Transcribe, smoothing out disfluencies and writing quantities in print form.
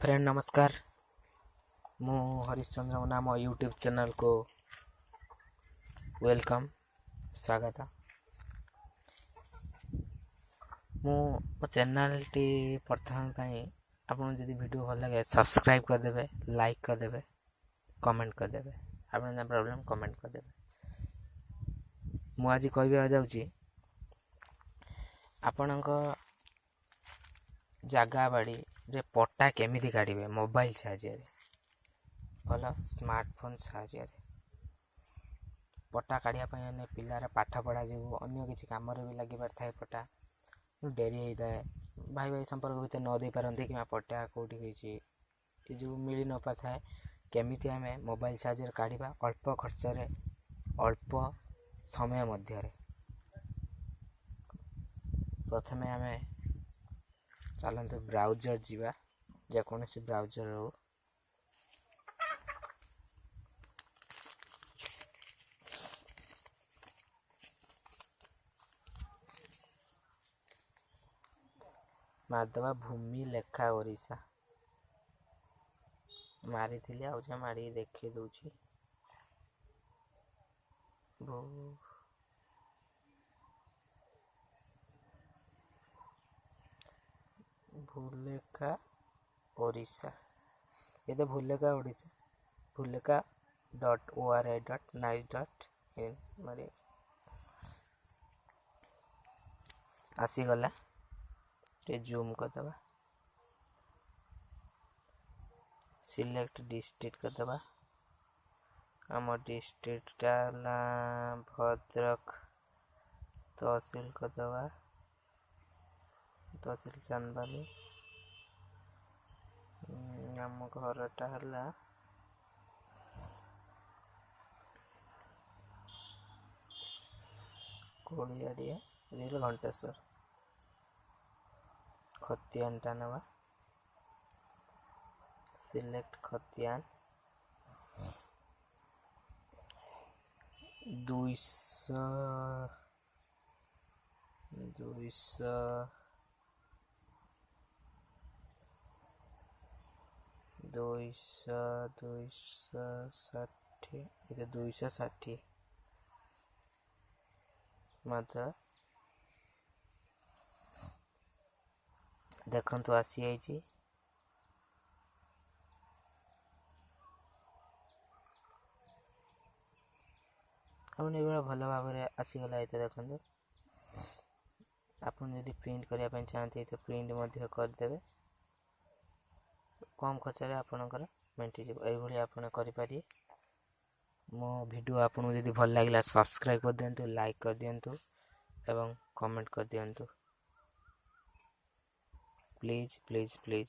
Friend नमस्कार। मु हरिश्चंद्र नाम यूट्यूब चैनल को वेलकम स्वागत। मो चैनल टी प्रथम आपन जदि वीडियो भल लगे सब्सक्राइब करदेवे, लाइक करदेवे, कमेंट करदेवे। आपन प्रॉब्लम कमेंट करदेवे। मु आज कहबा जाउची आपनक जागा बाड़ी रे पट्टा केमिति काढ़िबे मोबाइल साहाय्य भल स्मार्टफोन साहाय्य पट्टा काढ़िया पई पिलार पाठ पढ़ा जो अन्य किसी काम रे भी लगी पार थाए पट्टा डेरी होता है भाई भाई संपर्क भीतर न दे पारती कि पट्टा कौटी होइछि कि जो मिली न पाए केमिति आमे मोबाइल साहाय्य काढ़िबा अल्प खर्च रे अल्प समय मध्य रे। प्रथमे आमे चलते ब्राउजर जीवा जेकोसी ब्राउजर हो मारदबा भूमि लेखा ओडिशा मारी थी आज मारी देखे दूची भूलेखा ओडिशा ये तो भूलेखा ओडिशा भूलेखा.ori.nice.in मारी आसीगला टे जूम करदबा सिलेक्ट डिस्ट्रिक्ट करदबा आम डिस्ट्रिक्ट ना भद्रक तहसील करदबा तहसील चांदबाली आम घरटा है कोड़ियाड़िया घंटेश्वर खतियान टा नवा सिलेक्ट खतियान 200 260 मत देखु आसी आई भल भाव में आसीगला ये देखो आप प्रिंट करने चाहते तो प्रिंट करदे कम खर्च आपणकर मेंटी ये आप करें। मो वीडियो आपको जब भल लगे सब्सक्राइब कर दिंतु, लाइक कर दिंतु एवं कमेंट कर दिंतु प्लीज प्लीज प्लीज।